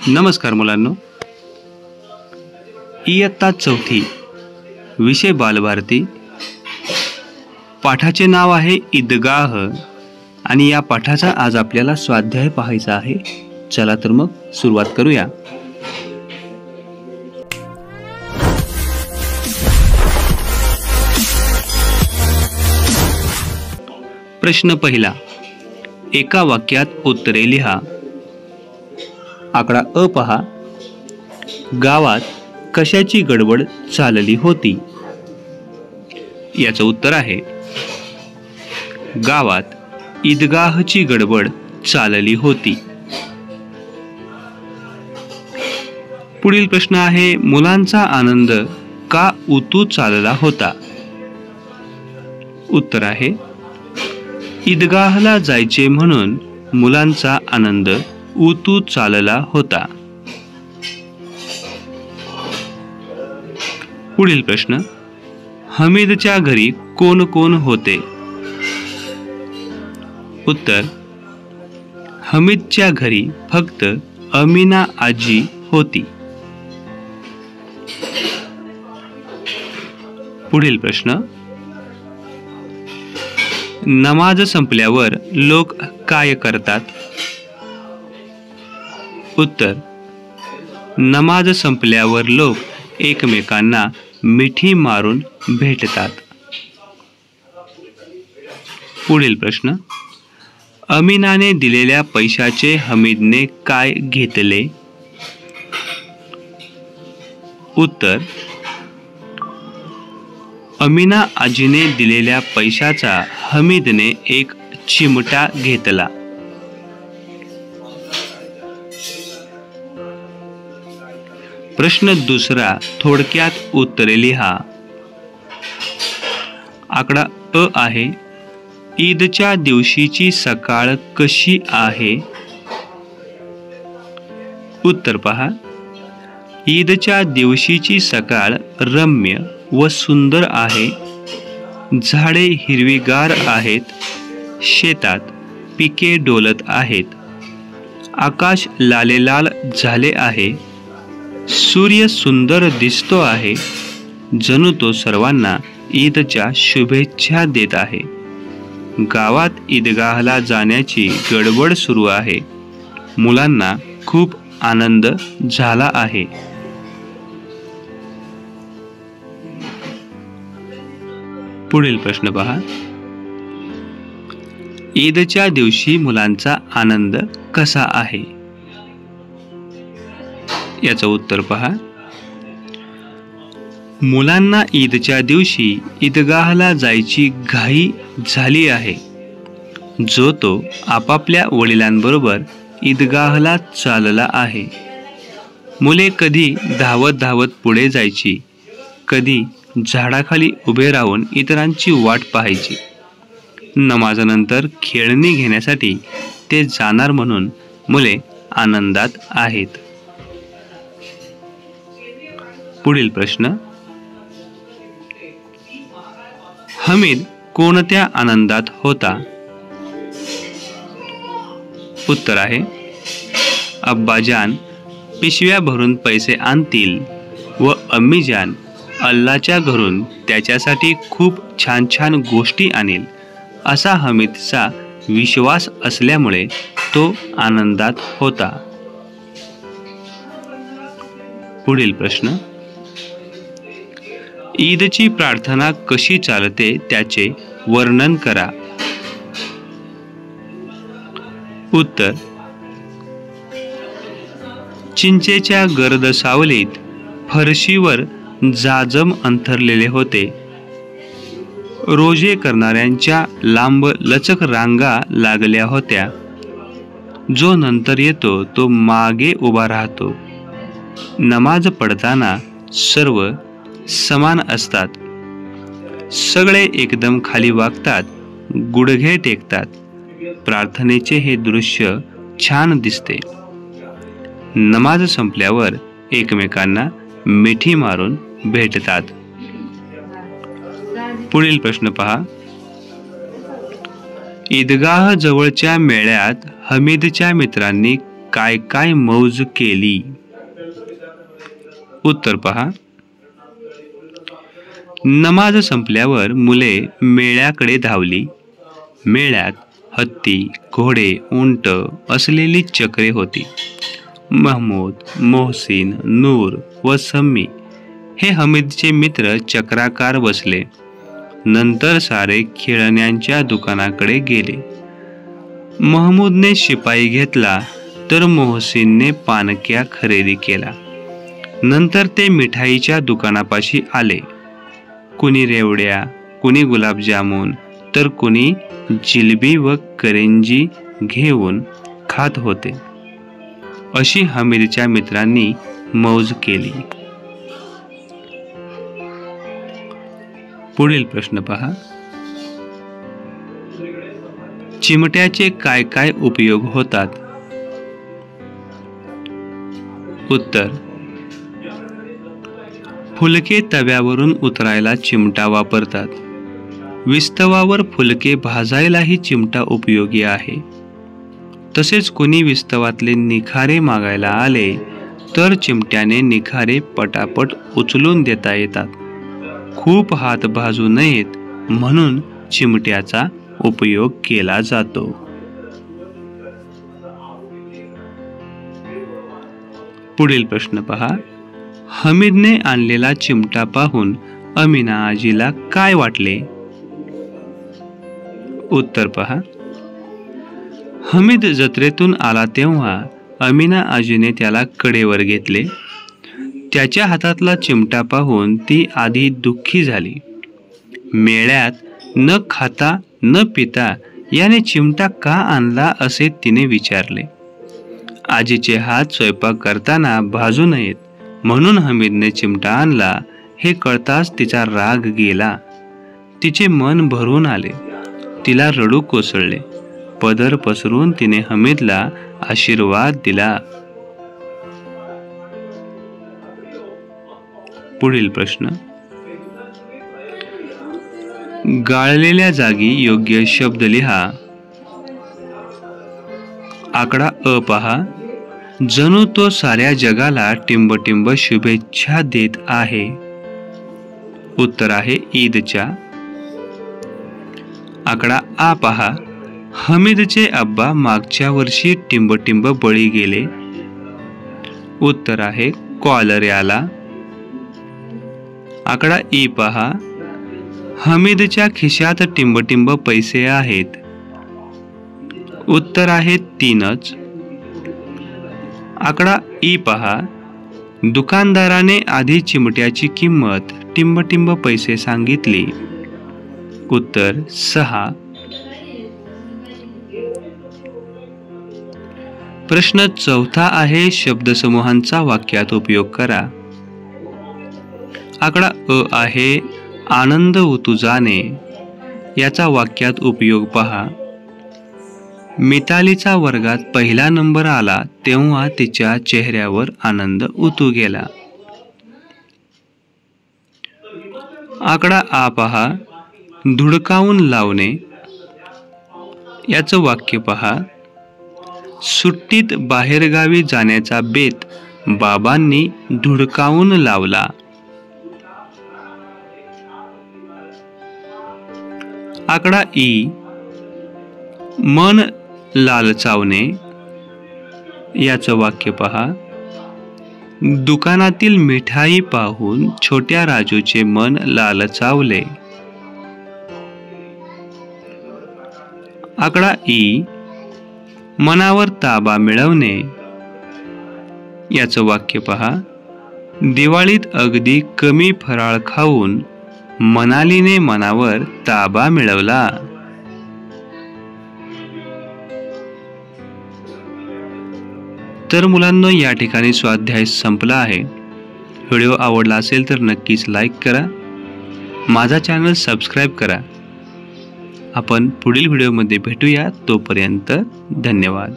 नमस्कार मुलांनो, इयत्ता चौथी विषय बालभारती. पाठाचे नाव आहे ईदगाह आणि या पाठाचा आज आपल्याला स्वाध्याय पाहायचा आहे. चला तर मग सुरुवात करूया. प्रश्न पहिला, एका वाक्यात उत्तरे लिहा. आकडा अ पहा. गावात कशाची गडबड चालली होती? याचं उत्तर आहे गावात ईदगाहची गडबड चालली होती. पुढील प्रश्न आहे, मुलांचा आनंद का उतू चालला होता? उत्तर आहे ईदगाहला जायचे म्हणून मुलांचा आनंद उतू चालला होता. पुढील प्रश्न, हमीदच्या घरी कोण कोण होते? उत्तर, हमीदच्या घरी फक्त अमीना आजी होती. पुढील प्रश्न, नमाज संपल्यावर लोक काय करतात? उत्तर, नमाज संपल्यावर लोक एकमेकांना मिठी मारून भेटतात. पुढील प्रश्न, अमीनाने दिलेल्या पैशाचे हमीदने काय घेतले? उत्तर, अमीना आजीने दिलेल्या पैशाचा हमीदने एक चिमटा घेतला. प्रश्न दुसरा, थोडक्यात उत्तरे लिहा. आकडा अ आहे, ईदच्या दिवशीची सकाळ कशी आहे? उत्तर पहा, ईदच्या दिवशीची सकाळ रम्य व सुंदर आहे. झाडे हिरवीगार आहेत. शेतात पिके डोलत आहेत. आकाश लालेलाल झाले आहे. सूर्य सुंदर दिसतो आहे. जणू तो सर्वांना ईदच्या शुभेच्छा देत आहे. गावात ईदगाहला जाण्याची गडबड सुरू आहे. मुलांना खूप आनंद झाला आहे. पुढील प्रश्न पहा. ईदच्या दिवशी मुलांचा आनंद कसा आहे? याचं उत्तर पहा, मुलांना ईदच्या दिवशी ईदगाहला जायची घाई झाली आहे. जो तो आपापल्या वडिलांबरोबर ईदगाहला चालला आहे. मुले कधी धावत धावत पुढे जायची, कधी झाडाखाली उभे राहून इतरांची वाट पाहायची. नमाजानंतर खेळणी घेण्यासाठी ते जाणार म्हणून मुले आनंदात आहेत. पुढील प्रश्न, हमीद कोणत्या आनंदात होता? उत्तर आहे अब्बाजान पिशव्या भरून पैसे आणतील व अम्मीजान अल्लाच्या घरून त्याच्यासाठी खूप छान छान गोष्टी आणील असा हमीदचा विश्वास असल्यामुळे तो आनंदात होता. पुढील प्रश्न, ईदची प्रार्थना कशी चालते त्याचे वर्णन करा. उत्तर, चिंचेच्या गर्द सावलीत फरशीवर जाजम अंथरलेले होते. रोजे करणाऱ्यांच्या लांब लचक रांगा लागल्या होत्या. जो नंतर येतो तो मागे उभा राहतो. नमाज पडताना सर्व समान असतात. सगळे एकदम खाली वागतात, गुडघे टेकतात. प्रार्थनेचे हे दृश्य छान दिसते. नमाज संपल्यावर एकमेकांना मिठी मारून भेटतात. पुढील प्रश्न पहा. ईदगाह जवळच्या मेळ्यात हमीदच्या मित्रांनी काय काय मौज केली? उत्तर पहा. नमाज संपल्यावर मुले मेळ्याकडे धावली. मेळ्यात हत्ती, घोडे, उंट असलेली चक्रे होती. महमूद, मोहसिन, नूर व सम्मी हे हमीदचे मित्र चक्राकार बसले. नंतर सारे खेळण्यांच्या दुकानाकडे गेले. महमूदने शिपाई घेतला तर मोहसिनने पानक्या खरेदी केला. नंतर ते मिठाईच्या दुकानापाशी आले. कुणी रेवड्या, कुणी गुलाबजामुन तर कुणी जिलबी व करंजी घेऊन खात होते. अशी हमीदच्या मित्रांनी मौज केली. पुढील प्रश्न पहा. चिमट्याचे काय काय उपयोग होतात? उत्तर. फुलके तव्यावरून उतरायला चिमटा वापरतात. विस्तवावर फुलके भाजायलाही चिमटा उपयोगी आहे. तसेच कोणी विस्तवातले निखारे मागायला आले तर चिमट्याने निखारे पटापट उचलून देता येतात. खूप हात भाजू नयेत म्हणून चिमट्याचा उपयोग केला जातो. पुढील प्रश्न पहा. हमीदने आणलेला चिमटा पाहून अमीना आजीला काय वाटले? उत्तर पहा. हमीद जत्रेतून आला तेव्हा अमीना आजीने त्याला कडेवर घेतले. त्याच्या हातातला चिमटा पाहून ती आधी दुःखी झाली. मेळ्यात न खाता न पिता याने चिमटा का आणला असे तिने विचारले. आजीचे हात स्वयंपाक करताना भाजू नयेत म्हणून हमीदने चिमटा आणला हे कळताच तिचा राग गेला. तिचे मन भरून आले. तिला रडू कोसळले. पदर पसरून तिने हमीदला आशीर्वाद दिला. पुढील प्रश्न. गाळलेल्या जागी योग्य शब्द लिहा. आकडा अ पहा. जणू तो साऱ्या जगाला टिंबटिंब शुभेच्छा देत आहे. उत्तर आहे ईदच्या. आकडा आ पहा. हमीदचे अब्बा मागच्या वर्षी टिंबटिंब बळी गेले. उत्तर आहे कॉलऱ्याला. आकडा ई पहा. हमीदच्या खिशात टिंबटिंब पैसे आहेत. उत्तर आहे 3च. आकडा ई पहा. दुकानदाराने आधी चिमट्याची किंमत टिंबटिंब पैसे सांगितली. उत्तर 6. प्रश्न चौथा आहे शब्दसमूहांचा वाक्यात उपयोग करा. आकडा अ आहे आनंद उतू जाणे. याचा वाक्यात उपयोग पहा. मितालीचा वर्गात पहिला नंबर आला तेव्हा तिच्या चेहऱ्यावर आनंद उतू गेला. आकडा आ पहा. धुडकावून लावणे. याचं वाक्य पहा. सुट्टीत बाहेरगावी जाण्याचा बेत बाबांनी धुडकावून लावला. आकडा ई. मन लालचावणे. याचं वाक्य पहा. दुकानातील मिठाई पाहून छोट्या राजूचे मन लालचावले. आकडा ई. मनावर ताबा मिळवणे. याचं वाक्य पहा. दिवाळीत अगदी कमी फराळ खाऊन मनालीने मनावर ताबा मिळवला. तर मुलांनो, या ठिकाणी स्वाध्याय संपला आहे. व्हिडिओ आवडला असेल तर नक्कीच लाईक करा. माझा चॅनल सबस्क्राईब करा. आपण पुढील व्हिडिओमध्ये भेटूया. तोपर्यंत धन्यवाद.